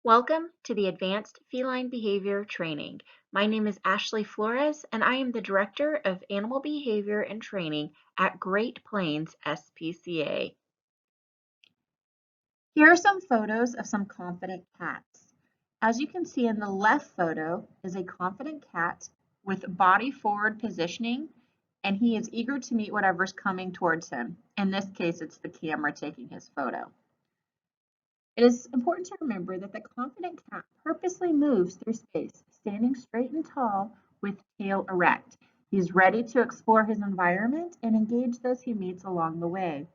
Welcome to the Advanced Feline Behavior Training. My name is Ashley Flores, and I am the Director of Animal Behavior and Training at Great Plains SPCA. Here are some photos of some confident cats. As you can see in the left photo is a confident cat with body forward positioning, and he is eager to meet whatever's coming towards him. In this case, it's the camera taking his photo. It is important to remember that the confident cat purposely moves through space, standing straight and tall with tail erect. He's ready to explore his environment and engage those he meets along the way.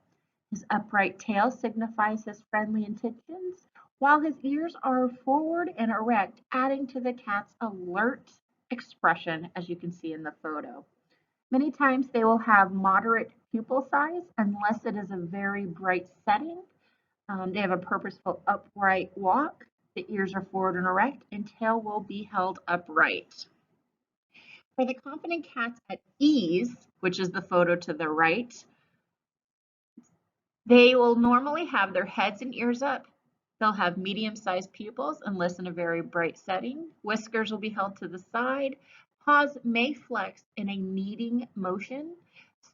His upright tail signifies his friendly intentions, while his ears are forward and erect, adding to the cat's alert expression, as you can see in the photo. Many times they will have moderate pupil size unless it is a very bright setting. They have a purposeful upright walk. The ears are forward and erect, and tail will be held upright. For the confident cats at ease, which is the photo to the right, they will normally have their heads and ears up. They'll have medium-sized pupils unless in a very bright setting. Whiskers will be held to the side. Paws may flex in a kneading motion.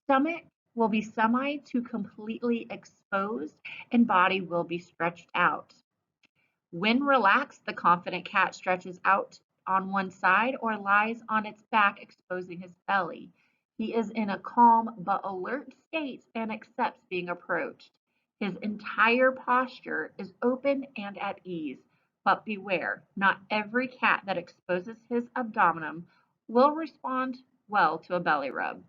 Stomach will be semi to completely exposed, and body will be stretched out. When relaxed, the confident cat stretches out on one side or lies on its back, exposing his belly. He is in a calm but alert state and accepts being approached. His entire posture is open and at ease, but beware, not every cat that exposes his abdomen will respond well to a belly rub.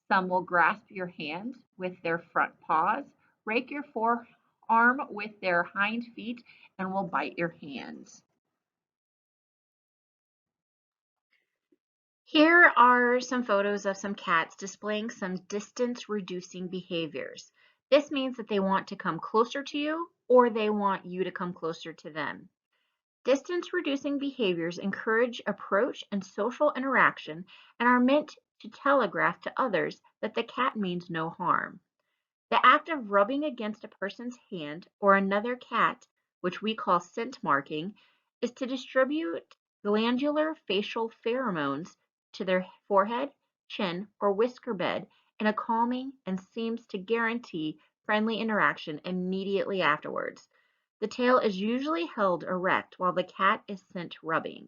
Some will grasp your hand with their front paws, rake your forearm with their hind feet, and will bite your hands. Here are some photos of some cats displaying some distance reducing behaviors. This means that they want to come closer to you or they want you to come closer to them. Distance reducing behaviors encourage approach and social interaction and are meant to telegraph to others that the cat means no harm. The act of rubbing against a person's hand or another cat, which we call scent marking, is to distribute glandular facial pheromones to their forehead, chin, or whisker bed in a calming and seems to guarantee friendly interaction immediately afterwards. The tail is usually held erect while the cat is scent rubbing.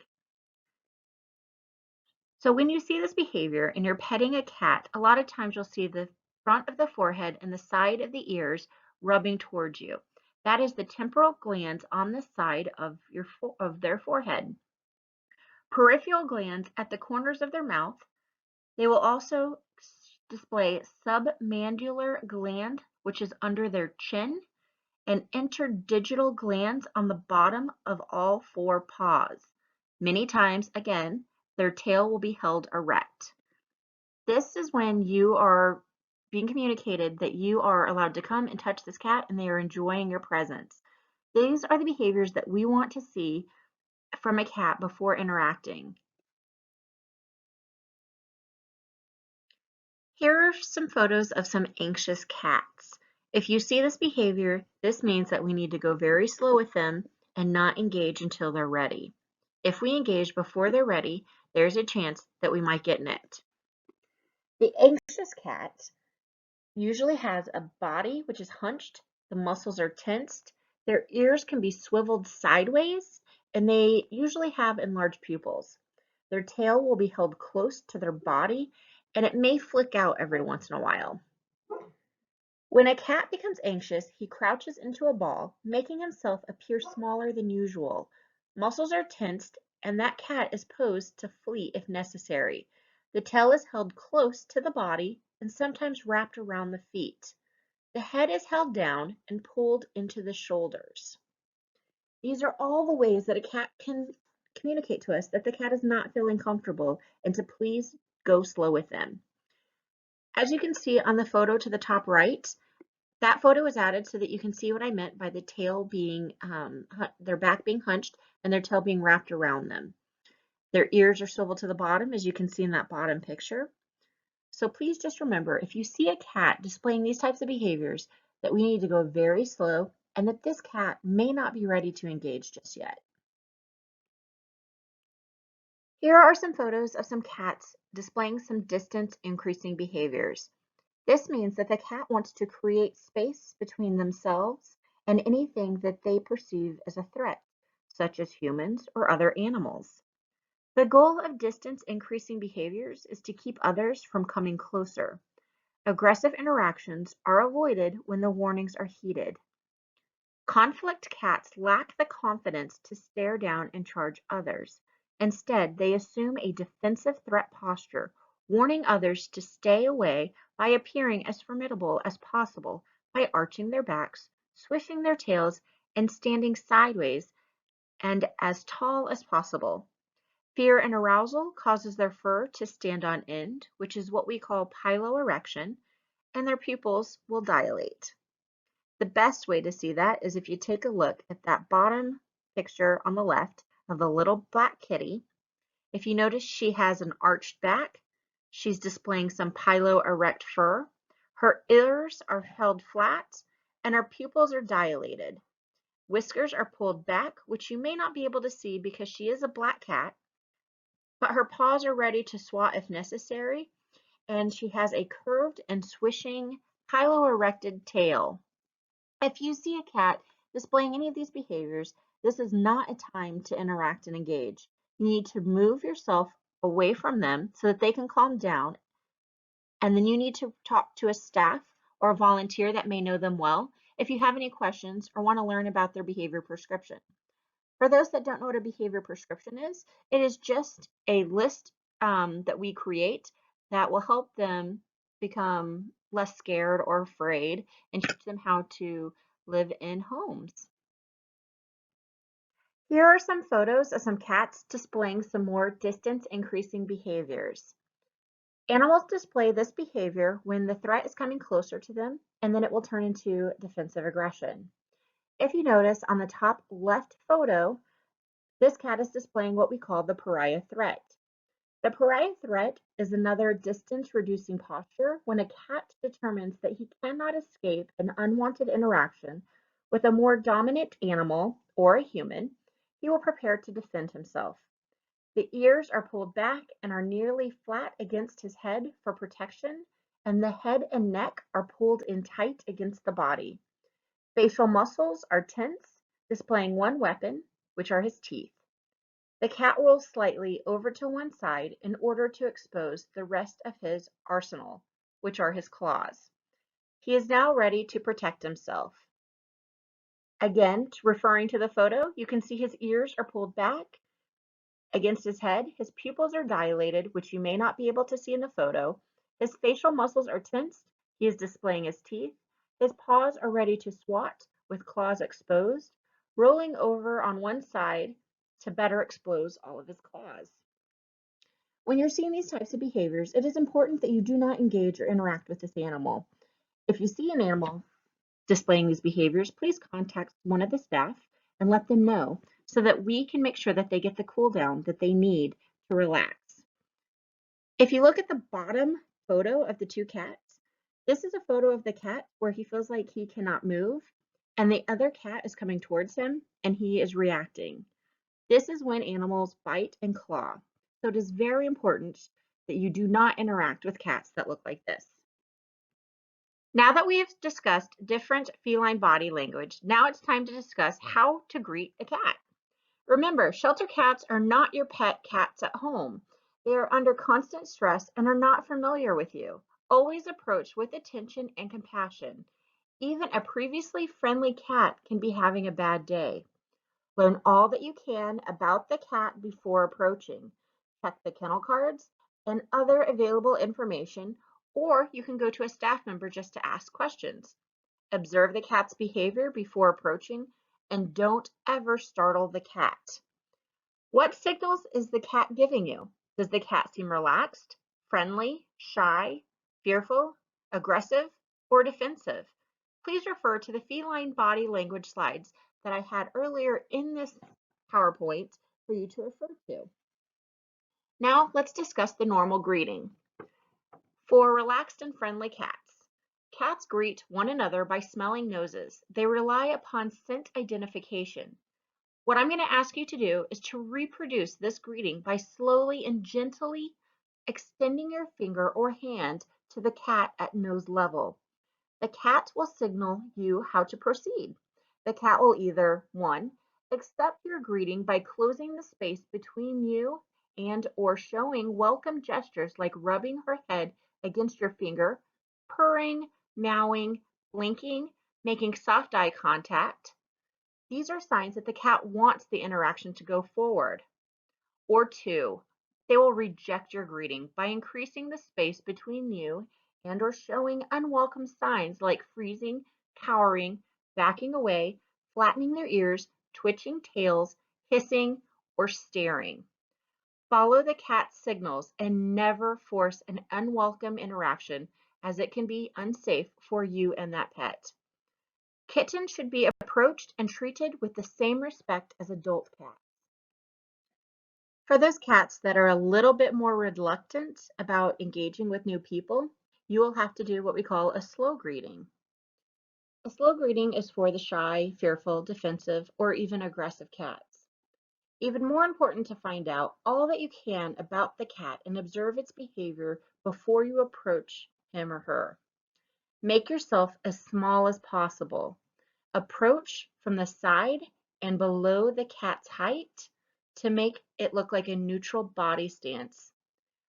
So when you see this behavior and you're petting a cat, a lot of times you'll see the front of the forehead and the side of the ears rubbing towards you. That is the temporal glands on the side of their forehead. Peripheral glands at the corners of their mouth. They will also display submandibular gland, which is under their chin, and interdigital glands on the bottom of all four paws. Many times, again, their tail will be held erect. This is when you are being communicated that you are allowed to come and touch this cat and they are enjoying your presence. These are the behaviors that we want to see from a cat before interacting. Here are some photos of some anxious cats. If you see this behavior, this means that we need to go very slow with them and not engage until they're ready. If we engage before they're ready, there's a chance that we might get nipped. The anxious cat usually has a body which is hunched, the muscles are tensed, their ears can be swiveled sideways, and they usually have enlarged pupils. Their tail will be held close to their body, and it may flick out every once in a while. When a cat becomes anxious, he crouches into a ball, making himself appear smaller than usual. Muscles are tensed, and that cat is posed to flee if necessary. The tail is held close to the body and sometimes wrapped around the feet. The head is held down and pulled into the shoulders. These are all the ways that a cat can communicate to us that the cat is not feeling comfortable and to please go slow with them. As you can see on the photo to the top right, that photo was added so that you can see what I meant by the tail being, their back being hunched and their tail being wrapped around them. Their ears are swiveled to the bottom, as you can see in that bottom picture. So please just remember, if you see a cat displaying these types of behaviors, that we need to go very slow and that this cat may not be ready to engage just yet. Here are some photos of some cats displaying some distance increasing behaviors. This means that the cat wants to create space between themselves and anything that they perceive as a threat, such as humans or other animals. The goal of distance increasing behaviors is to keep others from coming closer. Aggressive interactions are avoided when the warnings are heeded. Conflict cats lack the confidence to stare down and charge others. Instead, they assume a defensive threat posture, warning others to stay away by appearing as formidable as possible by arching their backs, swishing their tails, and standing sideways and as tall as possible. Fear and arousal causes their fur to stand on end, which is what we call piloerection, and their pupils will dilate. The best way to see that is if you take a look at that bottom picture on the left of the little black kitty. If you notice she has an arched back, she's displaying some piloerect fur. Her ears are held flat and her pupils are dilated. Whiskers are pulled back, which you may not be able to see because she is a black cat, but her paws are ready to swat if necessary, and she has a curved and swishing piloerected tail. If you see a cat displaying any of these behaviors, this is not a time to interact and engage. You need to move yourself away from them so that they can calm down, and then you need to talk to a staff or a volunteer that may know them well if you have any questions or want to learn about their behavior prescription. For those that don't know what a behavior prescription is, it is just a list that we create that will help them become less scared or afraid and teach them how to live in homes. Here are some photos of some cats displaying some more distance increasing behaviors. Animals display this behavior when the threat is coming closer to them, and then it will turn into defensive aggression. If you notice on the top left photo, this cat is displaying what we call the pariah threat. The pariah threat is another distance reducing posture when a cat determines that he cannot escape an unwanted interaction with a more dominant animal or a human. He will prepare to defend himself. The ears are pulled back and are nearly flat against his head for protection, and the head and neck are pulled in tight against the body. Facial muscles are tense, displaying one weapon, which are his teeth. The cat rolls slightly over to one side in order to expose the rest of his arsenal, which are his claws. He is now ready to protect himself. Again, referring to the photo, you can see his ears are pulled back against his head. His pupils are dilated, which you may not be able to see in the photo. His facial muscles are tensed. He is displaying his teeth. His paws are ready to swat with claws exposed, rolling over on one side to better expose all of his claws. When you're seeing these types of behaviors, it is important that you do not engage or interact with this animal. If you see an animal displaying these behaviors, please contact one of the staff and let them know so that we can make sure that they get the cool down that they need to relax. If you look at the bottom photo of the two cats, this is a photo of the cat where he feels like he cannot move, and the other cat is coming towards him and he is reacting. This is when animals bite and claw. So it is very important that you do not interact with cats that look like this. Now that we've discussed different feline body language, now it's time to discuss how to greet a cat. Remember, shelter cats are not your pet cats at home. They are under constant stress and are not familiar with you. Always approach with attention and compassion. Even a previously friendly cat can be having a bad day. Learn all that you can about the cat before approaching. Check the kennel cards and other available information, or you can go to a staff member just to ask questions. Observe the cat's behavior before approaching, and don't ever startle the cat. What signals is the cat giving you? Does the cat seem relaxed, friendly, shy, fearful, aggressive, or defensive? Please refer to the feline body language slides that I had earlier in this PowerPoint for you to refer to. Now let's discuss the normal greeting. For relaxed and friendly cats, cats greet one another by smelling noses. They rely upon scent identification. What I'm going to ask you to do is to reproduce this greeting by slowly and gently extending your finger or hand to the cat at nose level. The cat will signal you how to proceed. The cat will either, one, accept your greeting by closing the space between you and or showing welcome gestures like rubbing her head against your finger, purring, meowing, blinking, making soft eye contact. These are signs that the cat wants the interaction to go forward. Or two, they will reject your greeting by increasing the space between you and or showing unwelcome signs like freezing, cowering, backing away, flattening their ears, twitching tails, hissing, or staring. Follow the cat's signals and never force an unwelcome interaction as it can be unsafe for you and that pet. Kittens should be approached and treated with the same respect as adult cats. For those cats that are a little bit more reluctant about engaging with new people, you will have to do what we call a slow greeting. A slow greeting is for the shy, fearful, defensive, or even aggressive cats. Even more important to find out all that you can about the cat and observe its behavior before you approach him or her. Make yourself as small as possible. Approach from the side and below the cat's height to make it look like a neutral body stance.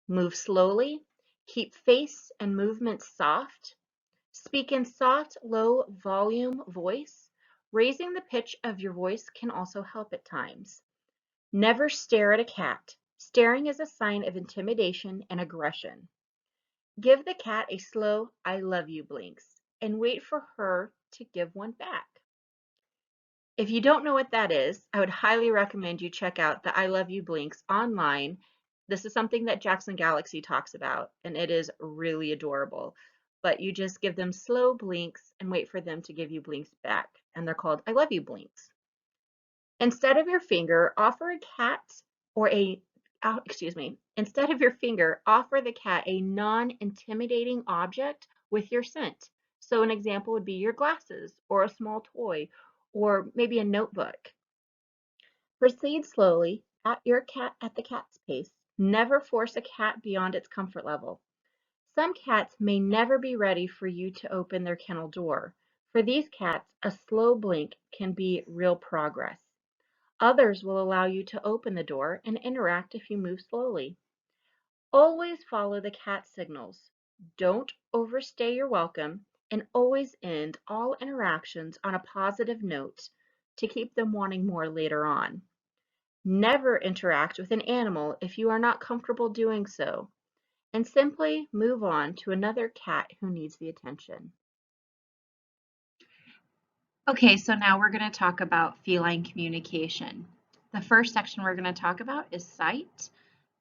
Move slowly, keep face and movement soft. Speak in soft, low volume voice. Raising the pitch of your voice can also help at times. Never stare at a cat. Staring is a sign of intimidation and aggression. Give the cat a slow "I love you" blinks and wait for her to give one back. If you don't know what that is, I would highly recommend you check out the I Love You Blinks online. This is something that Jackson Galaxy talks about, and it is really adorable. But you just give them slow blinks and wait for them to give you blinks back, and they're called I Love You Blinks. Instead of your finger, offer a cat or a, instead of your finger, offer the cat a non-intimidating object with your scent. So an example would be your glasses or a small toy or maybe a notebook. Proceed slowly at the cat's pace. Never force a cat beyond its comfort level. Some cats may never be ready for you to open their kennel door. For these cats, a slow blink can be real progress. Others will allow you to open the door and interact if you move slowly. Always follow the cat's signals. Don't overstay your welcome, and always end all interactions on a positive note to keep them wanting more later on. Never interact with an animal if you are not comfortable doing so, and simply move on to another cat who needs the attention. Okay, so now we're going to talk about feline communication. The first section we're going to talk about is sight.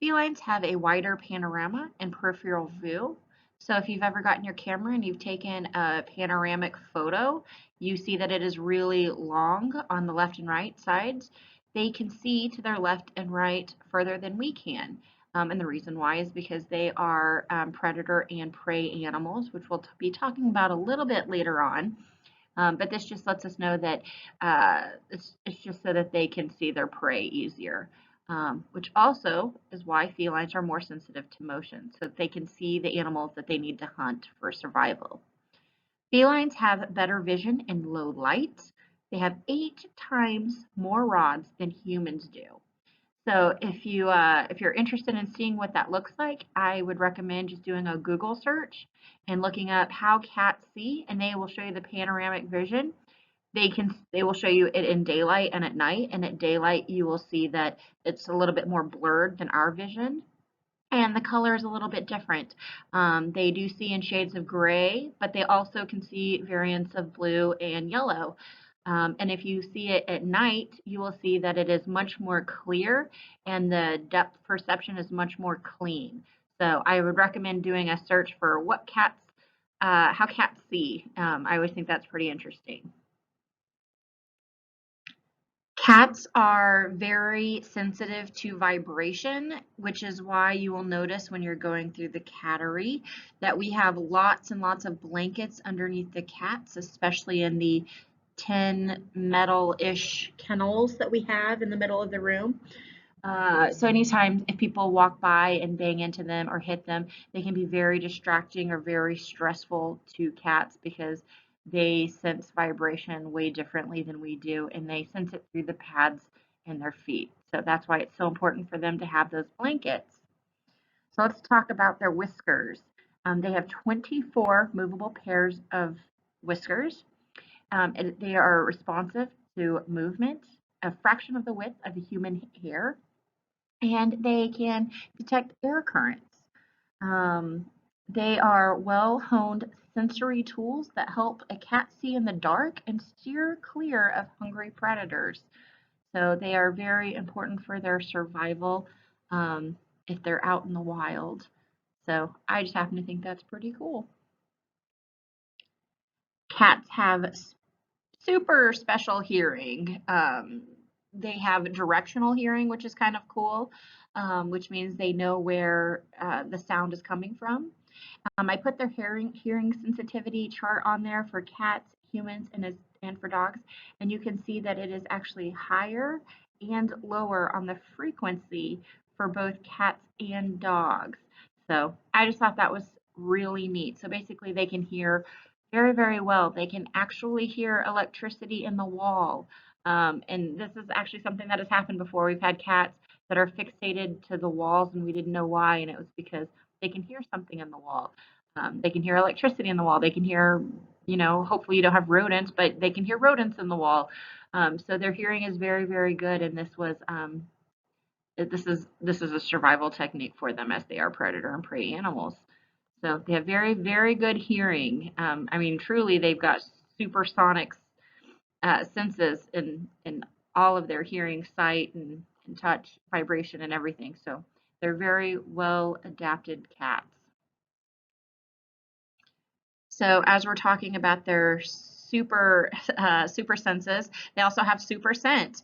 Felines have a wider panorama and peripheral view. So if you've ever gotten your camera and you've taken a panoramic photo, you see that it is really long on the left and right sides. They can see to their left and right further than we can. And the reason why is because they are predator and prey animals, which we'll be talking about a little bit later on. But this just lets us know that it's just so that they can see their prey easier, which also is why felines are more sensitive to motion, so that they can see the animals that they need to hunt for survival. Felines have better vision in low light. They have 8 times more rods than humans do. So if you're interested in seeing what that looks like, I would recommend just doing a Google search and looking up how cats see, and they will show you the panoramic vision. They will show you it in daylight and at night, and at daylight you will see that it's a little bit more blurred than our vision. And the color is a little bit different. They do see in shades of gray, but they also can see variants of blue and yellow. And if you see it at night, you will see that it is much more clear and the depth perception is much more clean. So I would recommend doing a search for how cats see. I always think that's pretty interesting. Cats are very sensitive to vibration, which is why you will notice when you're going through the cattery that we have lots and lots of blankets underneath the cats, especially in the tin metal-ish kennels that we have in the middle of the room. So anytime if people walk by and bang into them or hit them, they can be very distracting or very stressful to cats because they sense vibration way differently than we do, and they sense it through the pads in their feet. So that's why it's so important for them to have those blankets. So let's talk about their whiskers. They have 24 movable pairs of whiskers. And they are responsive to movement, a fraction of the width of a human hair, and they can detect air currents. They are well-honed sensory tools that help a cat see in the dark and steer clear of hungry predators. So they are very important for their survival if they're out in the wild. So I just happen to think that's pretty cool. Cats have super special hearing. They have directional hearing, which is kind of cool, which means they know where the sound is coming from. I put their hearing sensitivity chart on there for cats, humans, and for dogs, and you can see that it is actually higher and lower on the frequency for both cats and dogs. So I just thought that was really neat. So basically they can hear very, very well. They can actually hear electricity in the wall. And this is actually something that has happened before. We've had cats that are fixated to the walls and we didn't know why, and it was because they can hear something in the wall. They can hear electricity in the wall. They can hear, hopefully you don't have rodents, but they can hear rodents in the wall. So their hearing is very, very good, and this is a survival technique for them as they are predator and prey animals. So they have very, very good hearing. I mean, truly, they've got supersonic senses in all of their hearing, sight, and touch, vibration, and everything. So they're very well adapted cats. So as we're talking about their super senses, they also have super scent.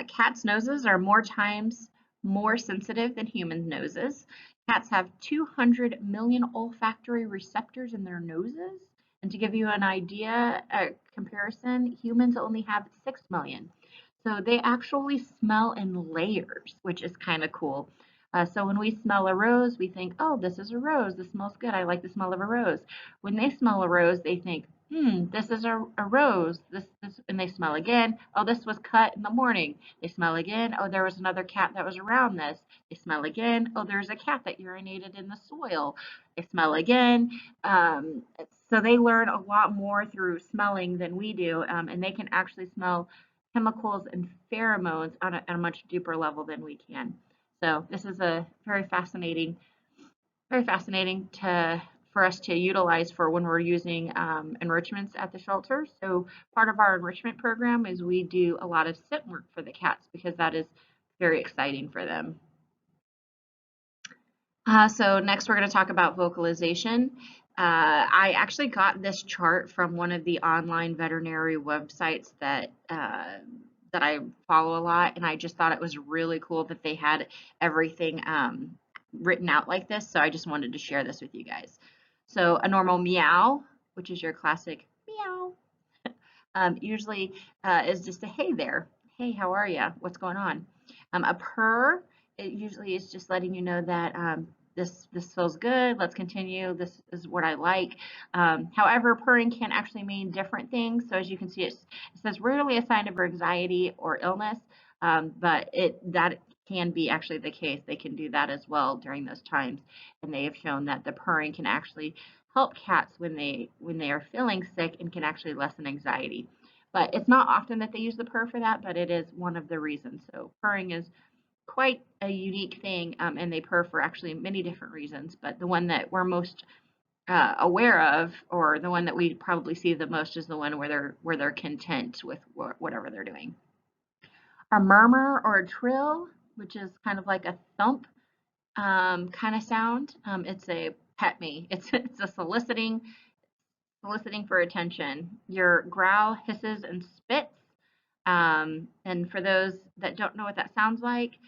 Cats' noses are more times more sensitive than human noses. Cats have 200 million olfactory receptors in their noses. And to give you an idea, a comparison, humans only have 6 million. So they actually smell in layers, which is kind of cool. So when we smell a rose, we think, oh, this is a rose. This smells good. I like the smell of a rose. When they smell a rose, they think, this is a rose. And they smell again. Oh, this was cut in the morning. They smell again. Oh, there was another cat that was around this. They smell again. Oh, there's a cat that urinated in the soil. They smell again. So they learn a lot more through smelling than we do, and they can actually smell chemicals and pheromones on a much deeper level than we can. So this is a very fascinating for us to utilize for when we're using enrichments at the shelter. So part of our enrichment program is we do a lot of scent work for the cats because that is very exciting for them. So next we're going to talk about vocalization. I actually got this chart from one of the online veterinary websites that I follow a lot, and I just thought it was really cool that they had everything written out like this, so I just wanted to share this with you guys. So a normal meow, which is your classic meow, usually is just a hey there. Hey, how are you? What's going on? A purr, it usually is just letting you know that this feels good. Let's continue. This is what I like. However, purring can actually mean different things. So as you can see, it says rarely a sign of anxiety or illness, but that can be actually the case. They can do that as well during those times, and they have shown that the purring can actually help cats when they are feeling sick and can actually lessen anxiety. But it's not often that they use the purr for that, but it is one of the reasons. So purring is quite a unique thing, and they purr for actually many different reasons, but the one that we're most aware of, or the one that we probably see the most, is the one where they're content with whatever they're doing. A murmur or a trill, which is kind of like a thump kind of sound. It's a pet me. It's a soliciting for attention. Your growl, hisses, and spits. And for those that don't know what that sounds like,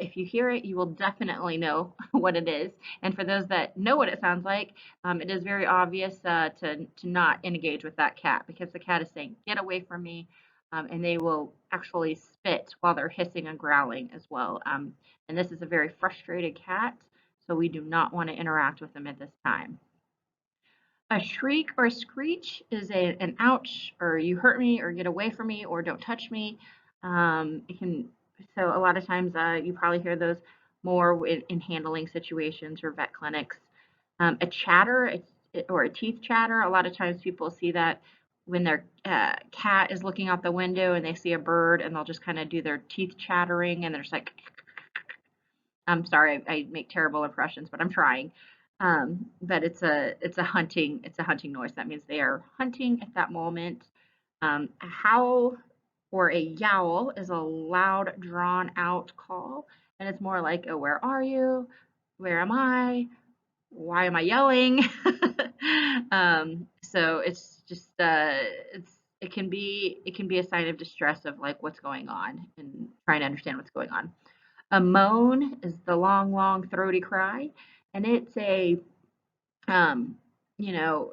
If you hear it, you will definitely know what it is. And for those that know what it sounds like, it is very obvious to not engage with that cat because the cat is saying, "Get away from me," and they will actually spit while they're hissing and growling as well. And this is a very frustrated cat, so we do not want to interact with them at this time. A shriek or a screech is an ouch, or you hurt me, or get away from me, or don't touch me. It can, so a lot of times you probably hear those more in handling situations or vet clinics. A chatter or a teeth chatter, a lot of times people see that when their cat is looking out the window and they see a bird and they'll just kind of do their teeth chattering and they're just like, I'm sorry, I make terrible impressions, but I'm trying. But it's a hunting noise. That means they are hunting at that moment. A howl or a yowl is a loud, drawn out call, and it's more like, "Oh, where are you? Where am I? Why am I yelling?" So it's just it can be a sign of distress of like what's going on and trying to understand what's going on. A moan is the long, long throaty cry, and it's um, you know,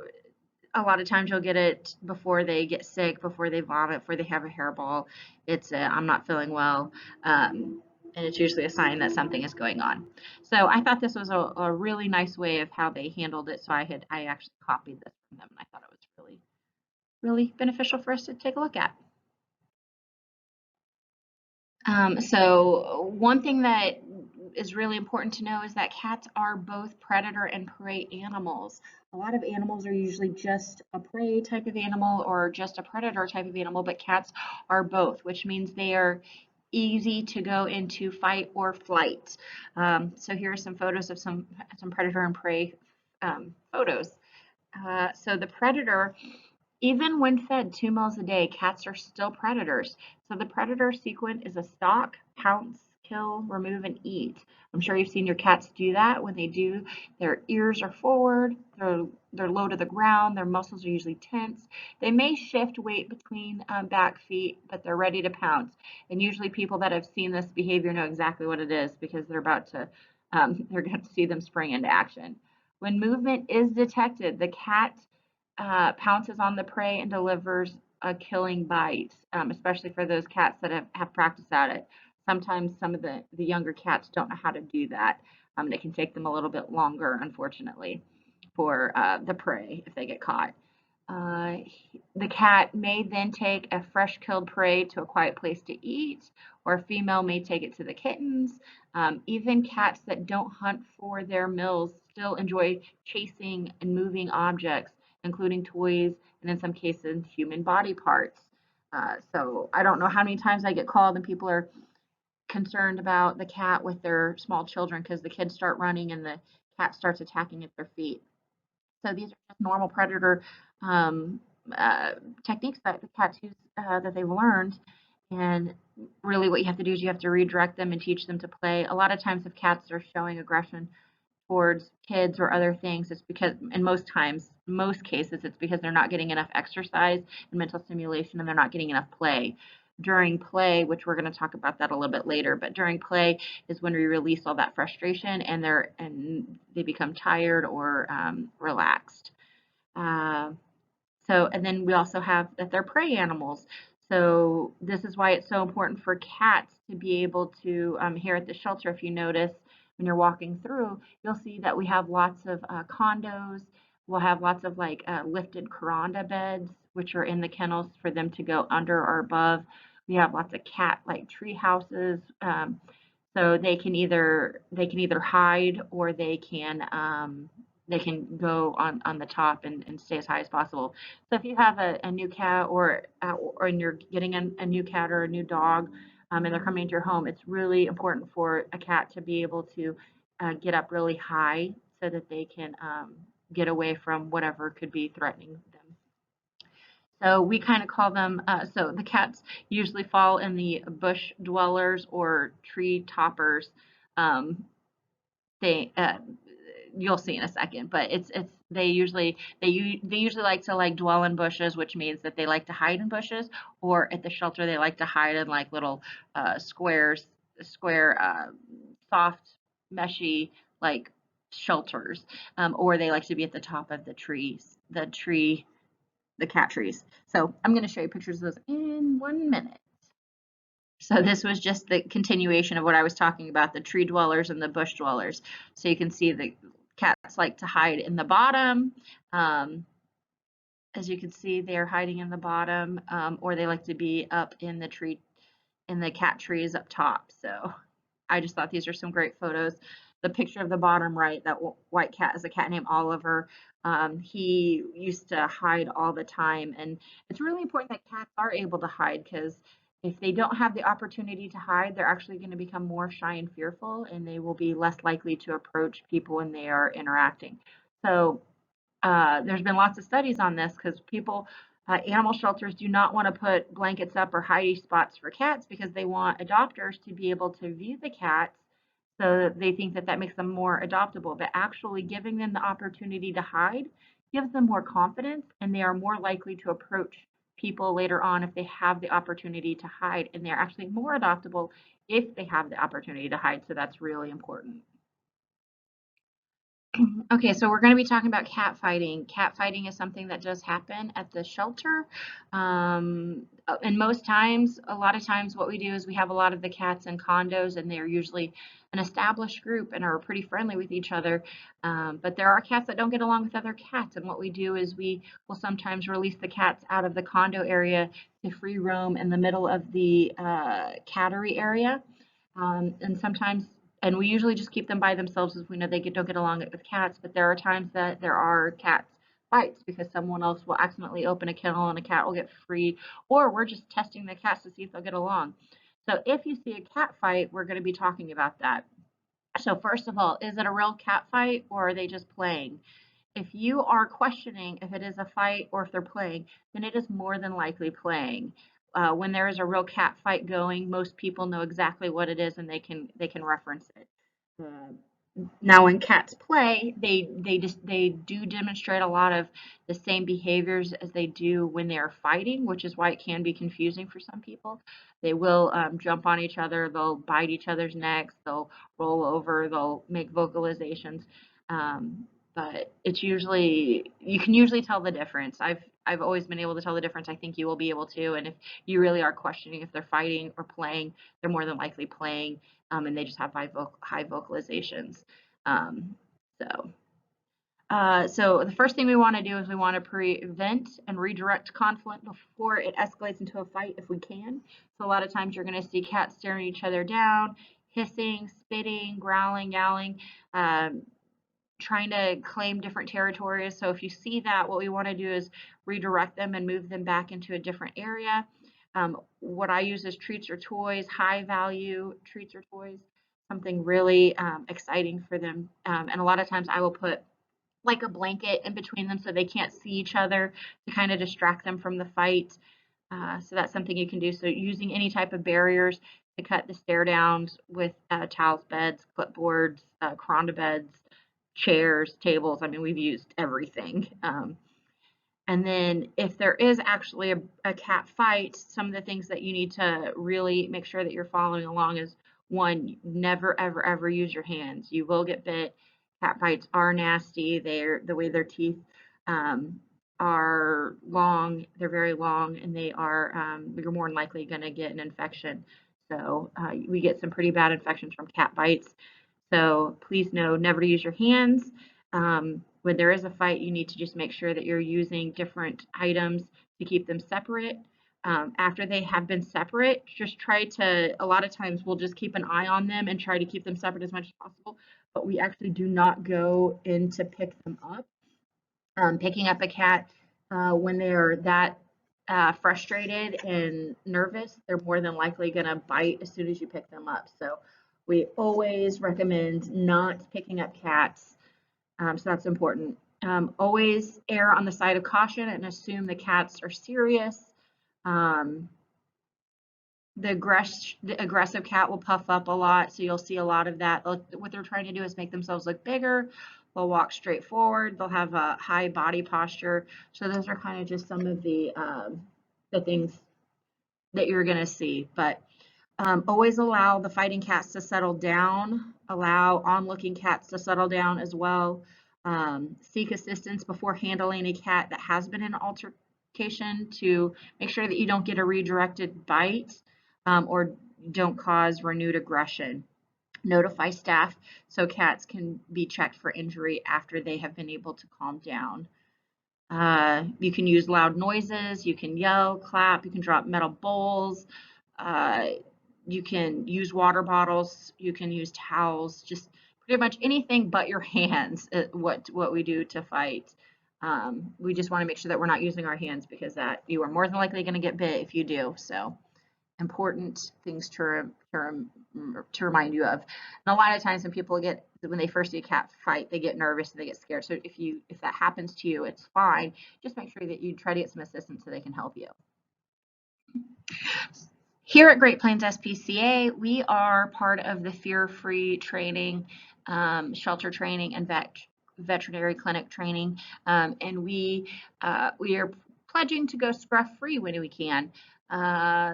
a lot of times you'll get it before they get sick, before they vomit, before they have a hairball. It's a, "I'm not feeling well," and it's usually a sign that something is going on. So I thought this was a really nice way of how they handled it. So I actually copied this from them, and I thought it was really, really beneficial for us to take a look at. So one thing that is really important to know is that cats are both predator and prey animals. A lot of animals are usually just a prey type of animal or just a predator type of animal, but cats are both, which means they are easy to go into fight or flight. So here are some photos of some predator and prey photos. So the predator, even when fed 2 meals a day, cats are still predators. So the predator sequence is a stalk, pounce, kill, remove, and eat. I'm sure you've seen your cats do that. When they do, their ears are forward, they're low to the ground, their muscles are usually tense. They may shift weight between back feet, but they're ready to pounce. And usually people that have seen this behavior know exactly what it is because they're going to see them spring into action. When movement is detected, the cat pounces on the prey and delivers a killing bite, especially for those cats that have practiced at it. Sometimes some of the younger cats don't know how to do that. It can take them a little bit longer, unfortunately, for the prey if they get caught. Uh, the cat may then take a fresh killed prey to a quiet place to eat, or a female may take it to the kittens. Even cats that don't hunt for their meals still enjoy chasing and moving objects, including toys and in some cases human body parts. So I don't know how many times I get called and people are concerned about the cat with their small children because the kids start running and the cat starts attacking at their feet. So these are just normal predator um, uh, techniques that the cats use that they've learned. And really, what you have to do is you have to redirect them and teach them to play. A lot of times, if cats are showing aggression towards kids or other things, it's because, and most cases, it's because they're not getting enough exercise and mental stimulation and they're not getting enough play. During play, which we're going to talk about that a little bit later, but during play is when we release all that frustration and they become tired or relaxed. Uh, and then we also have that they're prey animals. So this is why it's so important for cats to be able to, here at the shelter, if you notice, when you're walking through, you'll see that we have lots of condos. We'll have lots of like lifted caranda beds, which are in the kennels for them to go under or above. We have lots of cat like tree houses. So they can either hide or they can go on the top and stay as high as possible. So if you have a new cat or you're getting a new cat or a new dog, and they're coming into your home, it's really important for a cat to be able to get up really high so that they can get away from whatever could be threatening them. So we kind of call them, so the cats usually fall in the bush dwellers or tree toppers. Um, they You'll see in a second, but it's they usually like to like dwell in bushes, which means that they like to hide in bushes, or at the shelter they like to hide in like little squares square, soft, meshy, like shelters, or they like to be at the top of the trees, the cat trees. So I'm going to show you pictures of those in 1 minute. So this was just the continuation of what I was talking about, the tree dwellers and the bush dwellers. So you can see the cats like to hide in the bottom. As you can see, they're hiding in the bottom, or they like to be up in the tree, in the cat trees up top. So I just thought these are some great photos. The picture of the bottom right, that white cat is a cat named Oliver. He used to hide all the time, and it's really important that cats are able to hide, because if they don't have the opportunity to hide, they're actually going to become more shy and fearful, and they will be less likely to approach people when they are interacting. So there's been lots of studies on this, because animal shelters do not want to put blankets up or hiding spots for cats, because they want adopters to be able to view the cats, so that they think that that makes them more adoptable. But actually giving them the opportunity to hide gives them more confidence, and they are more likely to approach people later on if they have the opportunity to hide. And they're actually more adoptable if they have the opportunity to hide. So that's really important. Okay, so we're going to be talking about cat fighting. Cat fighting is something that does happen at the shelter. And most times, a lot of times, what we do is we have a lot of the cats in condos, and they're usually an established group and are pretty friendly with each other. But there are cats that don't get along with other cats, and what we do is we will sometimes release the cats out of the condo area to free roam in the middle of the cattery area. And sometimes, and we usually just keep them by themselves, as we know they don't get along with cats, but there are times that there are cats fights, because someone else will accidentally open a kennel and a cat will get free, or we're just testing the cats to see if they'll get along. So if you see a cat fight, we're going to be talking about that. So first of all, is it a real cat fight, or are they just playing? If you are questioning if it is a fight or if they're playing, then it is more than likely playing. When there is a real cat fight going, most people know exactly what it is, and they can reference it. Uh, Now, when cats play, they do demonstrate a lot of the same behaviors as they do when they are fighting, which is why it can be confusing for some people. They will jump on each other, they'll bite each other's necks, they'll roll over, they'll make vocalizations. Um, but it's usually, you can usually tell the difference. I've always been able to tell the difference. I think you will be able to. And if you really are questioning if they're fighting or playing, they're more than likely playing, and they just have high vocalizations. Um, so, so the first thing we want to do is we want to prevent and redirect conflict before it escalates into a fight if we can. So a lot of times you're going to see cats staring each other down, hissing, spitting, growling, yowling, um, trying to claim different territories. So if you see that, what we want to do is redirect them and move them back into a different area. What I use is treats or toys, high value treats or toys, something really exciting for them. And a lot of times I will put like a blanket in between them so they can't see each other, to kind of distract them from the fight. So that's something you can do. So using any type of barriers to cut the stare downs with towels, beds, clipboards, coranda beds, chairs, tables. I mean, we've used everything. And then if there is actually a cat fight, some of the things that you need to really make sure that you're following along is, one, never, ever, ever use your hands. You will get bit. Cat fights are nasty. The way their teeth um, are long, they're very long, and you're more than likely going to get an infection. So we get some pretty bad infections from cat bites. So please know never to use your hands. When there is a fight, you need to just make sure that you're using different items to keep them separate. After they have been separate, just try to, a lot of times we'll just keep an eye on them and try to keep them separate as much as possible, but we actually do not go in to pick them up. Picking up a cat when they're that frustrated and nervous, they're more than likely going to bite as soon as you pick them up. So we always recommend not picking up cats. So that's important. Always err on the side of caution and assume the cats are serious. Um, the aggressive cat will puff up a lot, so you'll see a lot of that. What they're trying to do is make themselves look bigger. They'll walk straight forward. They'll have a high body posture. So those are kind of just some of the things that you're going to see. But Always allow the fighting cats to settle down, allow onlooking cats to settle down as well. Seek assistance before handling a cat that has been in an altercation to make sure that you don't get a redirected bite or don't cause renewed aggression. Notify staff so cats can be checked for injury after they have been able to calm down. You can use loud noises, you can yell, clap, you can drop metal bowls, uh, you can use water bottles, you can use towels, just pretty much anything but your hands, what we do to fight. We just want to make sure that we're not using our hands because that you are more than likely going to get bit if you do. So important things to remind you of. And a lot of times when people when they first see a cat fight, they get nervous and they get scared. So if that happens to you, it's fine. Just make sure that you try to get some assistance so they can help you. Here at Great Plains SPCA, we are part of the fear-free training, shelter training, and veterinary clinic training, and we are pledging to go scruff-free when we can.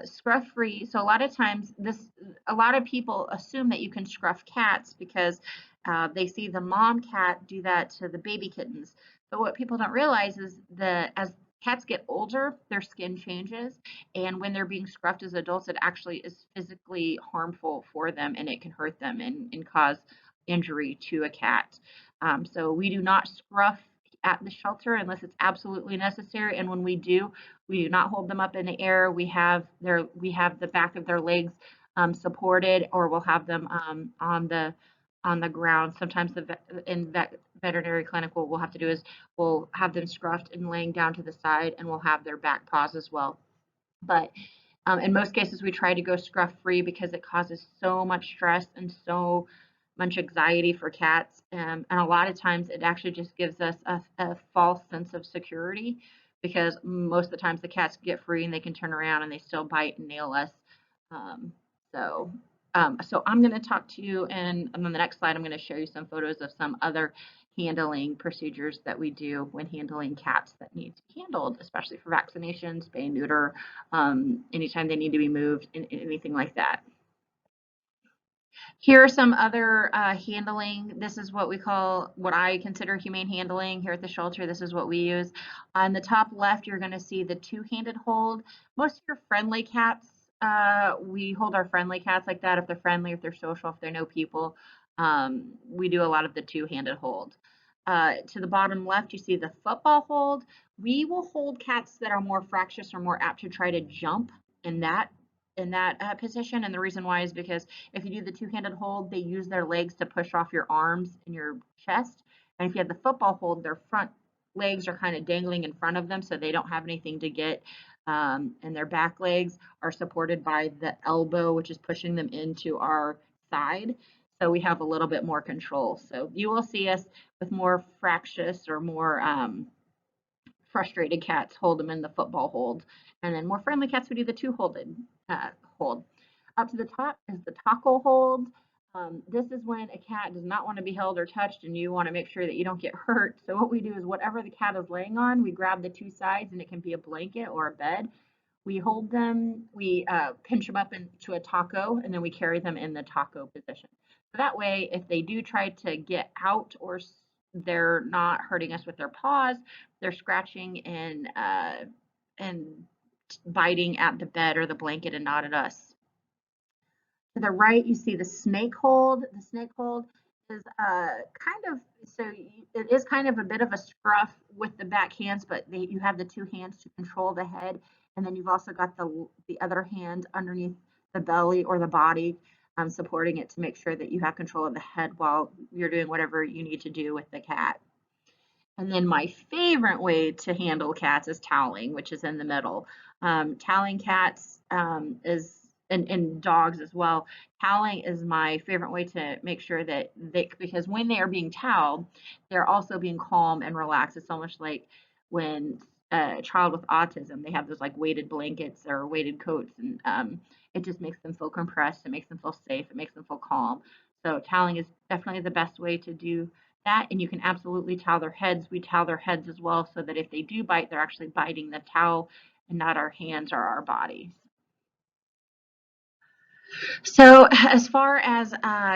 Scruff-free. So a lot of times, a lot of people assume that you can scruff cats because they see the mom cat do that to the baby kittens. But what people don't realize is that as cats get older, their skin changes, and when they're being scruffed as adults, it actually is physically harmful for them, and it can hurt them and cause injury to a cat. So we do not scruff at the shelter unless it's absolutely necessary, and when we do not hold them up in the air. We have the back of their legs supported, or we'll have them on the ground. Sometimes in veterinary clinic, what we'll have to do is we'll have them scruffed and laying down to the side, and we'll have their back paws as well. But in most cases, we try to go scruff free because it causes so much stress and so much anxiety for cats. And a lot of times it actually just gives us a false sense of security because most of the times the cats get free and they can turn around and they still bite and nail us. Um, so, so I'm going to talk to you, and on the next slide, I'm going to show you some photos of some other handling procedures that we do when handling cats that need to be handled, especially for vaccinations, spay and neuter, anytime they need to be moved, and anything like that. Here are some other handling. This is what I consider humane handling here at the shelter. This is what we use. On the top left, you're going to see the two-handed hold. Most of your friendly cats, we hold our friendly cats like that if they're friendly, if they're social, if they know people. We do a lot of the two-handed hold. To the bottom left, you see the football hold. We will hold cats that are more fractious or more apt to try to jump in that position. And the reason why is because if you do the two-handed hold, they use their legs to push off your arms and your chest. And if you have the football hold, their front legs are kind of dangling in front of them, so they don't have anything to get. And their back legs are supported by the elbow, which is pushing them into our side. So we have a little bit more control. So you will see us with more fractious or more frustrated cats hold them in the football hold, and then more friendly cats would do the two-handed hold. Up to the top is the taco hold. This is when a cat does not want to be held or touched, and you want to make sure that you don't get hurt. So what we do is whatever the cat is laying on, we grab the two sides, and it can be a blanket or a bed. We hold them, we pinch them up into a taco, and then we carry them in the taco position. So that way, if they do try to get out or they're not hurting us with their paws, they're scratching and biting at the bed or the blanket and not at us. To the right, you see the snake hold. The snake hold is it is kind of a bit of a scruff with the back hands, but you have the two hands to control the head, and then you've also got the other hand underneath the belly or the body, supporting it to make sure that you have control of the head while you're doing whatever you need to do with the cat. And then my favorite way to handle cats is toweling, which is in the middle. Toweling cats and dogs as well. Toweling is my favorite way to make sure that because when they are being toweled, they're also being calm and relaxed. It's almost like when a child with autism, they have those like weighted blankets or weighted coats, and it just makes them feel compressed. It makes them feel safe. It makes them feel calm. So toweling is definitely the best way to do that, and you can absolutely towel their heads. We towel their heads as well so that if they do bite, they're actually biting the towel and not our hands or our bodies. So as far as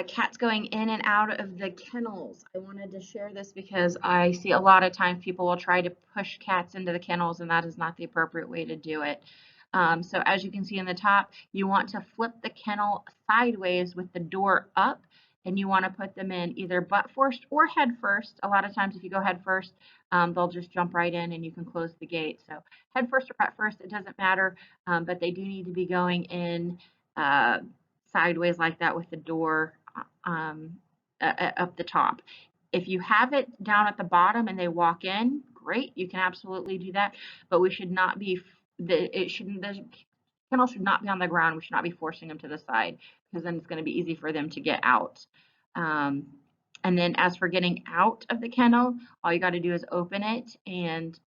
cats going in and out of the kennels, I wanted to share this because I see a lot of times people will try to push cats into the kennels, and that is not the appropriate way to do it. So as you can see in the top, you want to flip the kennel sideways with the door up, and you want to put them in either butt first or head first. A lot of times if you go head first, they'll just jump right in and you can close the gate. So head first or butt first, it doesn't matter, but they do need to be going in uh, sideways like that with the door up the top. If you have it down at the bottom and they walk in, great, you can absolutely do that. But we should not be, the kennel should not be on the ground. We should not be forcing them to the side because then it's going to be easy for them to get out. Um, and then as for getting out of the kennel, all you got to do is open it and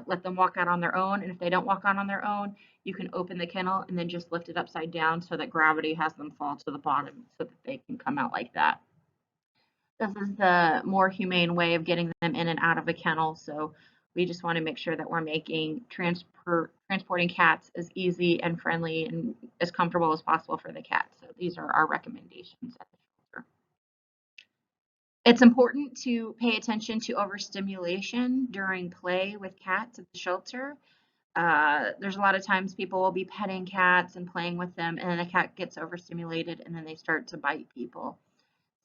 let them walk out on their own. And if they don't walk out on their own, you can open the kennel and then just lift it upside down so that gravity has them fall to the bottom so that they can come out like that. This is the more humane way of getting them in and out of a kennel. So we just want to make sure that we're making transporting cats as easy and friendly and as comfortable as possible for the cats. So these are our recommendations at the shelter. It's important to pay attention to overstimulation during play with cats at the shelter. There's a lot of times people will be petting cats and playing with them, and then the cat gets overstimulated and then they start to bite people.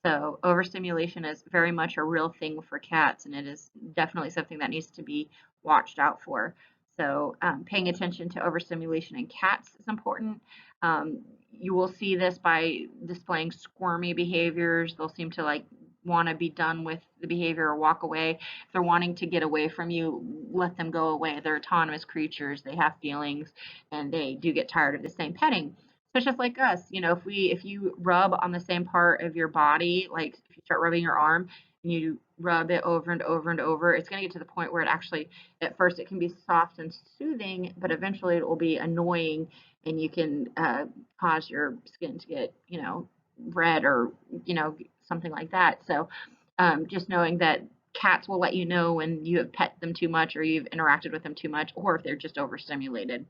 So overstimulation is very much a real thing for cats, and it is definitely something that needs to be watched out for. So paying attention to overstimulation in cats is important. You will see this by displaying squirmy behaviors. They'll seem to like want to be done with the behavior or walk away. If they're wanting to get away from you, let them go away. They're autonomous creatures. They have feelings, and they do get tired of the same petting. So just like us, you know, if you rub on the same part of your body, like if you start rubbing your arm and you rub it over and over and over, it's going to get to the point where it actually, at first, it can be soft and soothing, but eventually it will be annoying, and you can cause your skin to get, you know, red or you know something like that. So just knowing that cats will let you know when you have pet them too much or you've interacted with them too much, or if they're just overstimulated.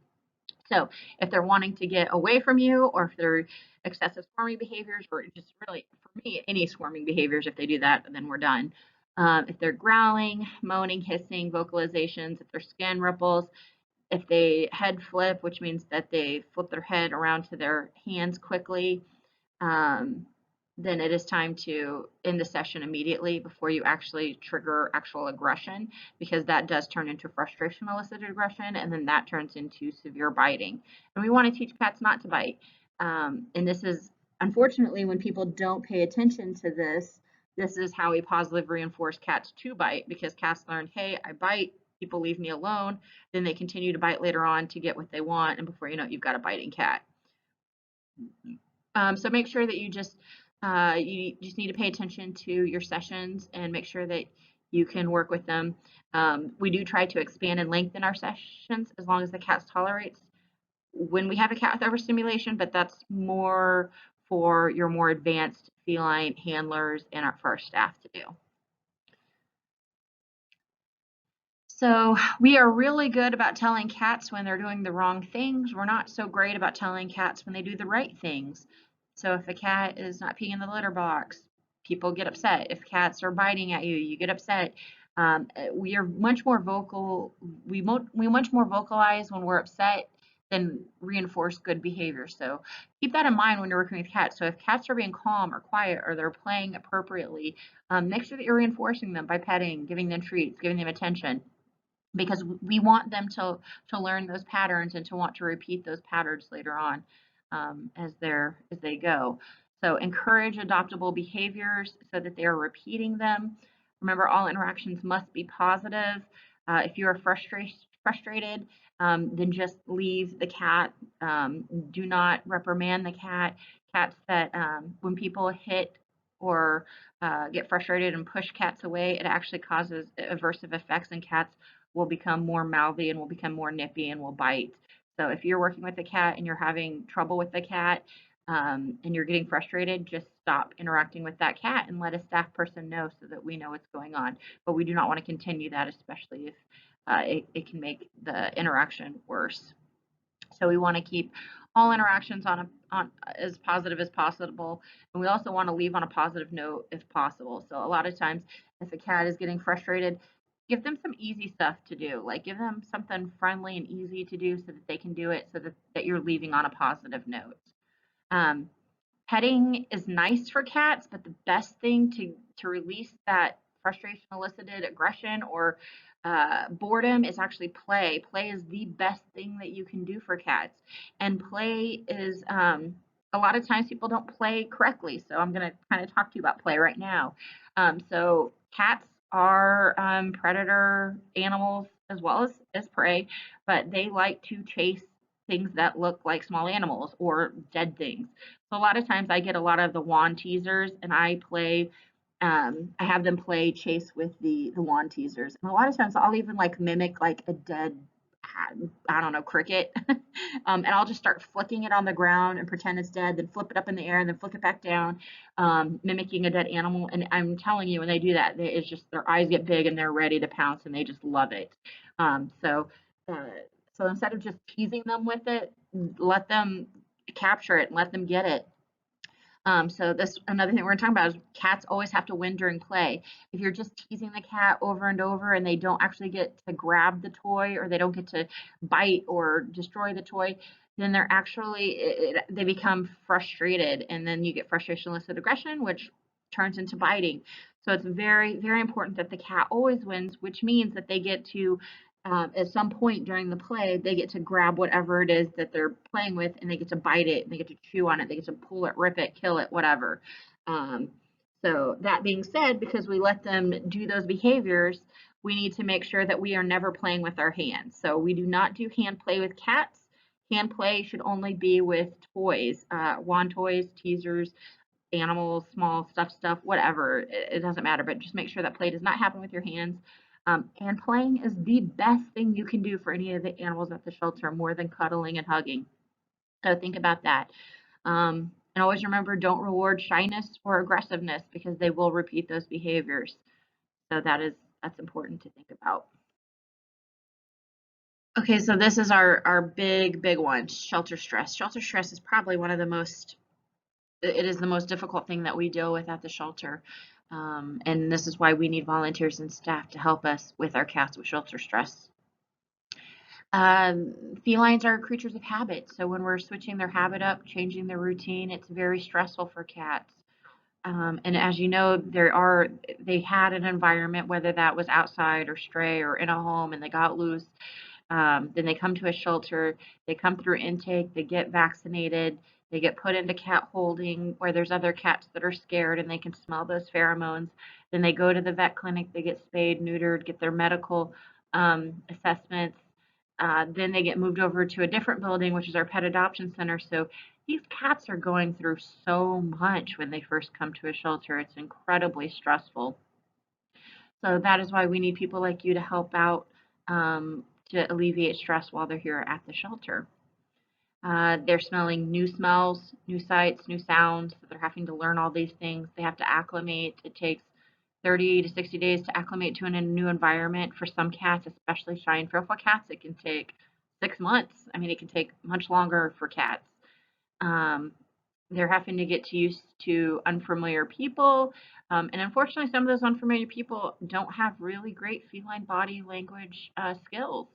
So if they're wanting to get away from you, or if they're excessive swarming behaviors, or just really, for me, any swarming behaviors, if they do that, then we're done. If they're growling, moaning, hissing, vocalizations, if their skin ripples, if they head flip, which means that they flip their head around to their hands quickly, um, then it is time to end the session immediately before you actually trigger actual aggression, because that does turn into frustration elicited aggression, and then that turns into severe biting. And we want to teach cats not to bite. And this is, unfortunately, when people don't pay attention to this, this is how we positively reinforce cats to bite, because cats learn, hey, I bite, people leave me alone. Then they continue to bite later on to get what they want, and before you know it, you've got a biting cat. So make sure that you just need to pay attention to your sessions and make sure that you can work with them. We do try to expand and lengthen our sessions as long as the cat tolerates when we have a cat with overstimulation, but that's more for your more advanced feline handlers and for our staff to do. So we are really good about telling cats when they're doing the wrong things. We're not so great about telling cats when they do the right things. So if a cat is not peeing in the litter box, people get upset. If cats are biting at you, you get upset. We are much more vocal. We much more vocalize when we're upset than reinforce good behavior. So keep that in mind when you're working with cats. So if cats are being calm or quiet or they're playing appropriately, make sure that you're reinforcing them by petting, giving them treats, giving them attention, because we want them to learn those patterns and to want to repeat those patterns later on as they go. So encourage adoptable behaviors so that they are repeating them. Remember, all interactions must be positive. If you are frustrated, then just leave the cat. Do not reprimand the cat. Cats that when people hit or get frustrated and push cats away, it actually causes aversive effects in cats, will become more mouthy and will become more nippy and will bite. So if you're working with a cat and you're having trouble with the cat and you're getting frustrated, just stop interacting with that cat and let a staff person know so that we know what's going on. But we do not want to continue that, especially if it can make the interaction worse. So we want to keep all interactions on as positive as possible, and we also want to leave on a positive note if possible. So a lot of times, if a cat is getting frustrated, give them some easy stuff to do. Like give them something friendly and easy to do so that they can do it, so that you're leaving on a positive note. Um, Petting is nice for cats, but the best thing to release that frustration elicited aggression or boredom is actually play. Play is the best thing that you can do for cats. And play is a lot of times people don't play correctly. So I'm going to kind of talk to you about play right now. So cats are predator animals as well as prey, but they like to chase things that look like small animals or dead things. So a lot of times I get a lot of the wand teasers and I have them play chase with the wand teasers. And a lot of times I'll even like mimic like a dead, I don't know, cricket. And I'll just start flicking it on the ground and pretend it's dead, then flip it up in the air and then flick it back down, mimicking a dead animal. And I'm telling you, when they do that, it's just their eyes get big and they're ready to pounce and they just love it. Um, so, uh, so instead of just teasing them with it, let them capture it and let them get it. So this another thing we're talking about is cats always have to win during play. If you're just teasing the cat over and over and they don't actually get to grab the toy or they don't get to bite or destroy the toy, then they're they become frustrated and then you get frustration elicited aggression, which turns into biting. So it's very, very important that the cat always wins, which means that they get to at some point during the play, they get to grab whatever it is that they're playing with and they get to bite it and they get to chew on it, they get to pull it, rip it, kill it, whatever. Um, so, that being said, because we let them do those behaviors, we need to make sure that we are never playing with our hands. So, we do not do hand play with cats. Hand play should only be with toys, wand toys, teasers, animals, small stuff, whatever. It doesn't matter, but just make sure that play does not happen with your hands. And playing is the best thing you can do for any of the animals at the shelter, more than cuddling and hugging. So think about that. And always remember, don't reward shyness or aggressiveness because they will repeat those behaviors. So that's important to think about. Okay, so this is our big one, shelter stress. Shelter stress is probably one of the most it is the most difficult thing that we deal with at the shelter. And this is why we need volunteers and staff to help us with our cats with shelter stress. Felines are creatures of habit. So when we're switching their habit up, changing their routine, it's very stressful for cats. And as you know, they had an environment, whether that was outside or stray or in a home, and they got loose. Then they come to a shelter, they come through intake, they get vaccinated, they get put into cat holding where there's other cats that are scared and they can smell those pheromones. Then they go to the vet clinic, they get spayed, neutered, get their medical assessments. Then they get moved over to a different building, which is our pet adoption center. So these cats are going through so much when they first come to a shelter. It's incredibly stressful. So that is why we need people like you to help out to alleviate stress while they're here at the shelter. They're smelling new smells, new sights, new sounds. So they're having to learn all these things. They have to acclimate. It takes 30 to 60 days to acclimate to a new environment. For some cats, especially shy and fearful cats, it can take 6 months. I mean, it can take much longer for cats. Um, they're having to get used to unfamiliar people. And unfortunately, some of those unfamiliar people don't have really great feline body language skills,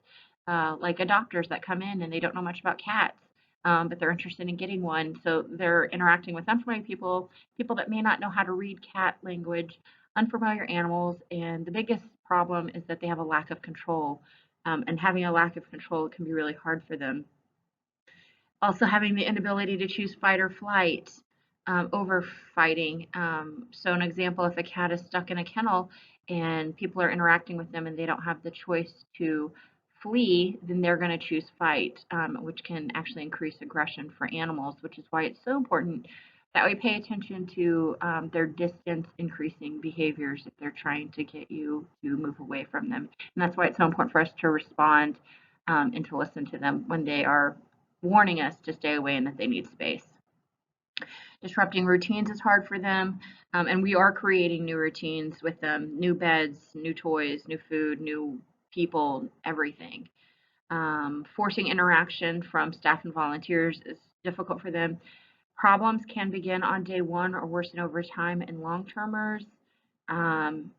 like adopters that come in and they don't know much about cats, but they're interested in getting one. So they're interacting with unfamiliar people, people that may not know how to read cat language, unfamiliar animals. And the biggest problem is that they have a lack of control. And having a lack of control can be really hard for them. Also having the inability to choose fight or flight over fighting. So an example, if a cat is stuck in a kennel and people are interacting with them and they don't have the choice to flee, then they're going to choose fight, which can actually increase aggression for animals, which is why it's so important that we pay attention to their distance increasing behaviors if they're trying to get you to move away from them. And that's why it's so important for us to respond and to listen to them when they are warning us to stay away and that they need space. Disrupting routines is hard for them, and we are creating new routines with them, new beds, new toys, new food, new people, everything. Forcing interaction from staff and volunteers is difficult for them. Problems can begin on day one or worsen over time in long-termers. Um,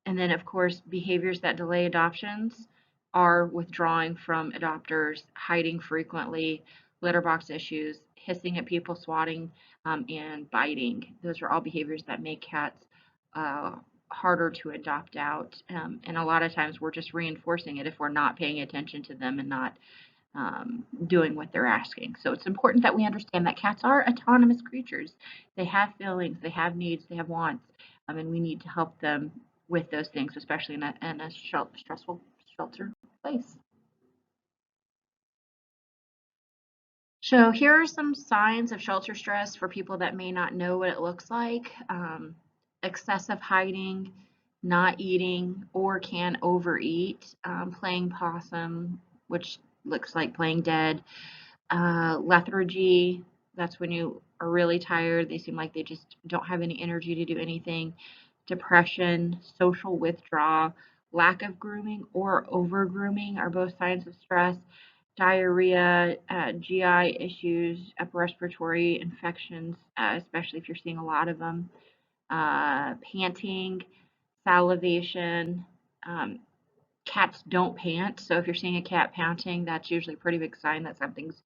and then, of course, behaviors that delay adoptions are withdrawing from adopters, hiding frequently, litter box issues, hissing at people, swatting, and biting. Those are all behaviors that make cats uh, harder to adopt out. And a lot of times we're just reinforcing it if we're not paying attention to them and not doing what they're asking. So it's important that we understand that cats are autonomous creatures. They have feelings, they have needs, they have wants, and we need to help them with those things, especially in a stressful shelter place. So here are some signs of shelter stress for people that may not know what it looks like. Excessive hiding, not eating or can overeat, playing possum, which looks like playing dead, lethargy, that's when you are really tired. They seem like they just don't have any energy to do anything. Depression, social withdrawal, lack of grooming or over grooming are both signs of stress. Diarrhea, GI issues, upper respiratory infections, especially if you're seeing a lot of them. Panting, salivation. Um, Cats don't pant, so if you're seeing a cat panting, that's usually a pretty big sign that something's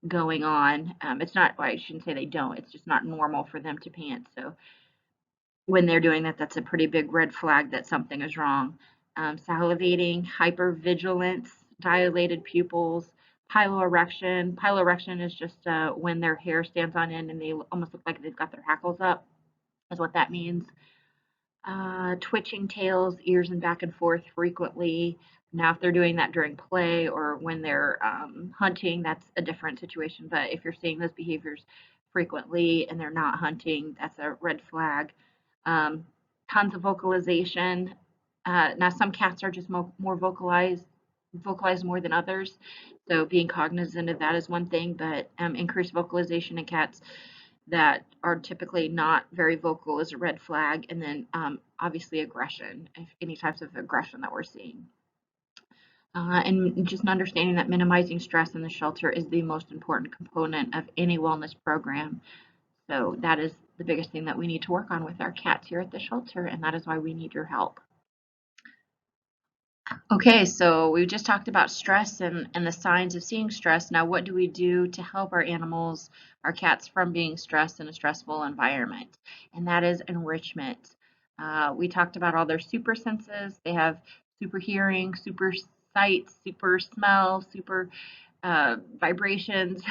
going on. It's not, well, I shouldn't say they don't, it's just not normal for them to pant. So when they're doing that, that's a pretty big red flag that something is wrong. Salivating, hypervigilance, dilated pupils, piloerection. Piloerection is just when their hair stands on end and they almost look like they've got their hackles up, is what that means. Twitching tails, ears and back and forth frequently. Now, if they're doing that during play or when they're hunting, that's a different situation. But if you're seeing those behaviors frequently and they're not hunting, that's a red flag. Um, Tons of vocalization. Now, some cats are just more vocalize more than others. So being cognizant of that is one thing, but increased vocalization in cats that are typically not very vocal is a red flag. And then obviously aggression, if any types of aggression that we're seeing. And just understanding that minimizing stress in the shelter is the most important component of any wellness program. So that is the biggest thing that we need to work on with our cats here at the shelter, and that is why we need your help. Okay, so we just talked about stress and the signs of seeing stress. Now, what do we do to help our animals, our cats, from being stressed in a stressful environment? And that is enrichment. We talked about all their super senses. They have super hearing, super sight, super smell, super vibrations,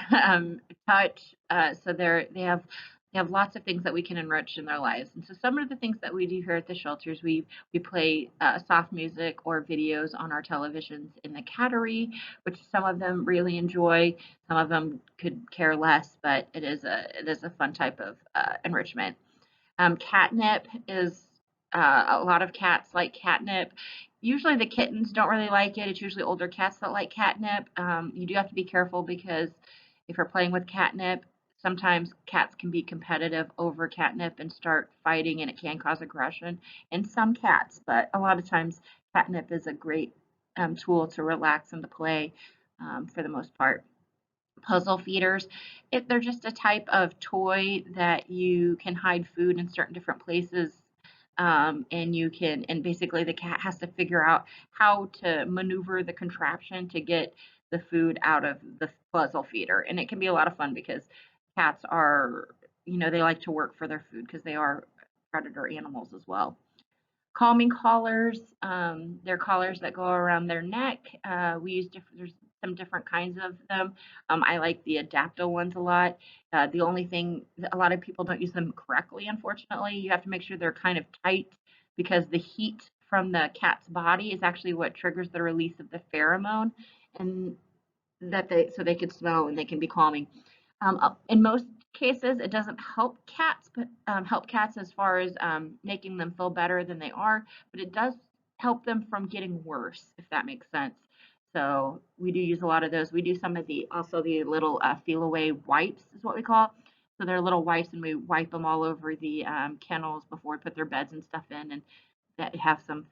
touch. So they have lots of things that we can enrich in their lives. And so some of the things that we do here at the shelters, we play soft music or videos on our televisions in the cattery, which some of them really enjoy. Some of them could care less, but it is a fun type of enrichment. Catnip is a lot of cats like catnip. Usually the kittens don't really like it. It's usually older cats that like catnip. You do have to be careful because if you're playing with catnip, sometimes cats can be competitive over catnip and start fighting, and it can cause aggression in some cats. But a lot of times, catnip is a great tool to relax and to play for the most part. Puzzle feeders, they're just a type of toy that you can hide food in certain different places, and you can, and basically the cat has to figure out how to maneuver the contraption to get the food out of the puzzle feeder. And it can be a lot of fun because cats are, they like to work for their food because they are predator animals as well. Calming collars, they're collars that go around their neck. We use there's some different kinds of them. I like the Adapto ones a lot. The only thing, a lot of people don't use them correctly, unfortunately. You have to make sure they're kind of tight because the heat from the cat's body is actually what triggers the release of the pheromone, and so they can smell and they can be calming. In most cases, it doesn't help cats, but help cats as far as making them feel better than they are, but it does help them from getting worse, if that makes sense. So we do use a lot of those. We do some of also the little feel away wipes is what we call. So they're little wipes, and we wipe them all over the kennels before we put their beds and stuff in, and that have some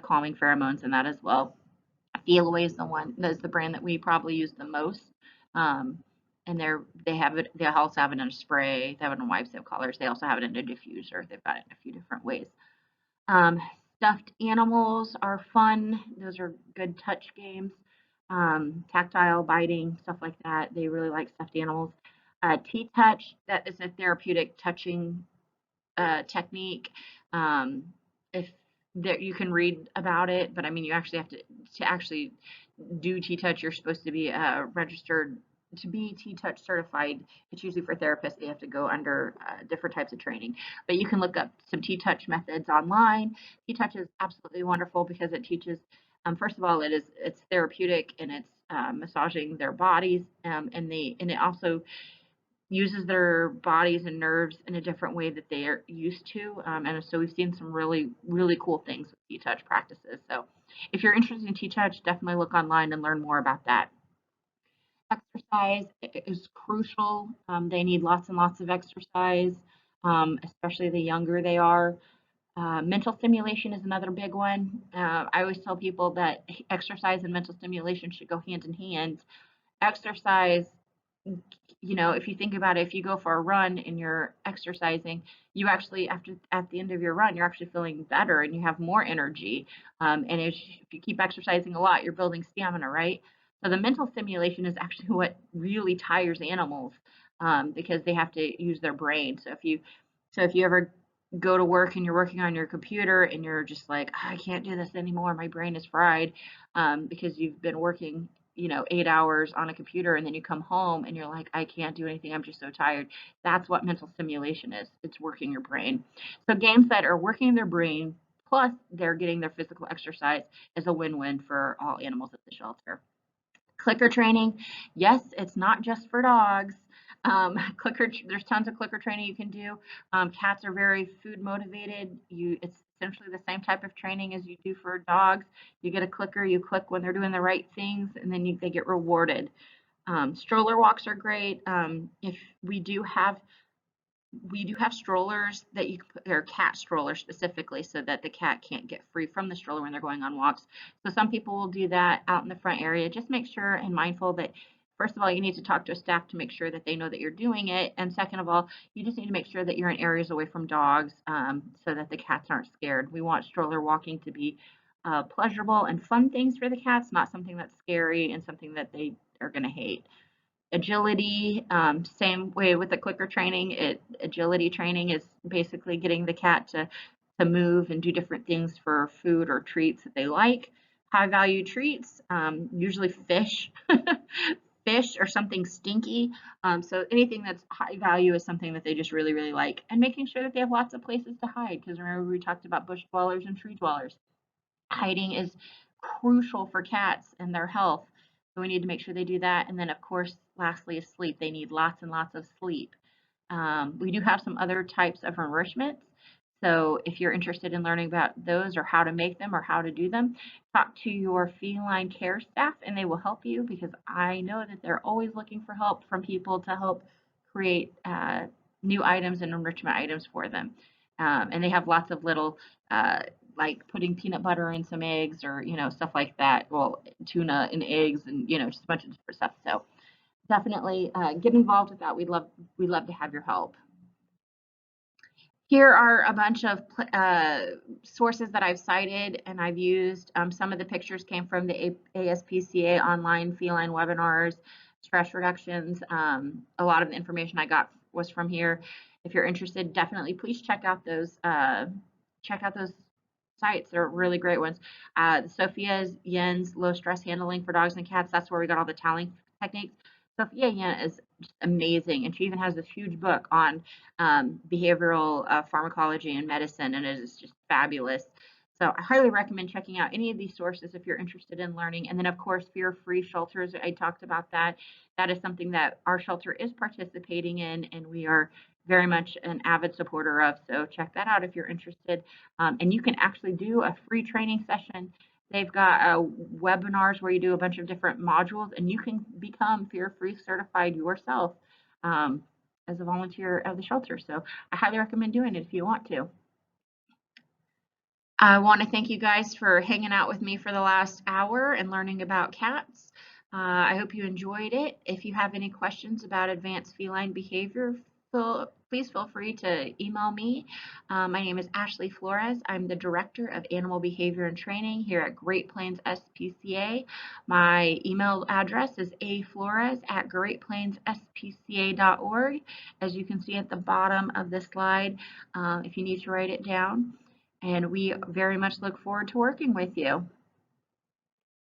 calming pheromones in that as well. Feliway is the brand that we probably use the most. Um, and they also have it in a spray, they have it in wipes, they have colors, they also have it in a diffuser. They've got it in a few different ways. Um, Stuffed animals are fun. Those are good touch games. Tactile, biting, stuff like that. They really like stuffed animals. T-touch, that is a therapeutic touching technique. Um, if there, you can read about it, but I mean, you actually have to actually do T-touch. You're supposed to be registered to be T-touch certified. It's usually for therapists. They have to go under different types of training, but you can look up some T-touch methods online. T-touch is absolutely wonderful because it teaches. First of all, it's therapeutic and it's massaging their bodies, and it also uses their bodies and nerves in a different way that they are used to. And so we've seen some really, really cool things with T-touch practices. So if you're interested in T-touch, definitely look online and learn more about that. Exercise is crucial. They need lots and lots of exercise, especially the younger they are. Mental stimulation is another big one. I always tell people that exercise and mental stimulation should go hand in hand. Exercise, if you think about it, if you go for a run and you're exercising, you actually, after at the end of your run, you're actually feeling better and you have more energy. And if you keep exercising a lot, you're building stamina, right? So the mental stimulation is actually what really tires animals, because they have to use their brain. So if you ever go to work and you're working on your computer and you're just like, I can't do this anymore, my brain is fried, because you've been working 8 hours on a computer and then you come home and you're like, I can't do anything, I'm just so tired. That's what mental stimulation is. It's working your brain. So games that are working their brain plus they're getting their physical exercise is a win-win for all animals at the shelter. Clicker training, yes, it's not just for dogs. There's tons of clicker training you can do. Cats are very food motivated. It's essentially the same type of training as you do for dogs. You get a clicker, you click when they're doing the right things, and then they get rewarded. Stroller walks are great. If we do have strollers that you can put, they're cat strollers specifically so that the cat can't get free from the stroller when they're going on walks. So some people will do that out in the front area. Just make sure and mindful that first of all, you need to talk to a staff to make sure that they know that you're doing it. And second of all, you just need to make sure that you're in areas away from dogs, so that the cats aren't scared. We want stroller walking to be pleasurable and fun things for the cats, not something that's scary and something that they are going to hate. Agility, same way with the clicker training. Agility training is basically getting the cat to move and do different things for food or treats that they like. High value treats, usually fish, fish or something stinky. So anything that's high value is something that they just really, really like. And making sure that they have lots of places to hide, because remember we talked about bush dwellers and tree dwellers. Hiding is crucial for cats and their health. So we need to make sure they do that. And then, of course, lastly is sleep. They need lots and lots of sleep. We do have some other types of enrichments. So if you're interested in learning about those or how to make them or how to do them, talk to your feline care staff and they will help you, because I know that they're always looking for help from people to help create new items and enrichment items for them. And they have lots of little, like putting peanut butter in some eggs or, stuff like that. Well, tuna and eggs and, just a bunch of different stuff. So definitely get involved with that. We'd love to have your help. Here are a bunch of sources that I've cited and I've used. Some of the pictures came from the ASPCA online feline webinars, stress reductions. A lot of the information I got was from here. If you're interested, definitely please check out those sites. They're really great ones. Sophia's Yen's low stress handling for dogs and cats. That's where we got all the toweling techniques. Sophia Yen is just amazing, and she even has this huge book on behavioral pharmacology and medicine, and it is just fabulous. So I highly recommend checking out any of these sources if you're interested in learning. And then, of course, fear-free shelters. I talked about that. That is something that our shelter is participating in, and we are very much an avid supporter of. So check that out if you're interested. And you can actually do a free training session. They've got webinars where you do a bunch of different modules, and you can become fear-free certified yourself as a volunteer of the shelter. So I highly recommend doing it if you want to. I want to thank you guys for hanging out with me for the last hour and learning about cats. I hope you enjoyed it. If you have any questions about advanced feline behavior, please feel free to email me. My name is Ashley Flores. I'm the Director of Animal Behavior and Training here at Great Plains SPCA. My email address is aflores@greatplainspca.org. As you can see at the bottom of this slide, if you need to write it down. And we very much look forward to working with you.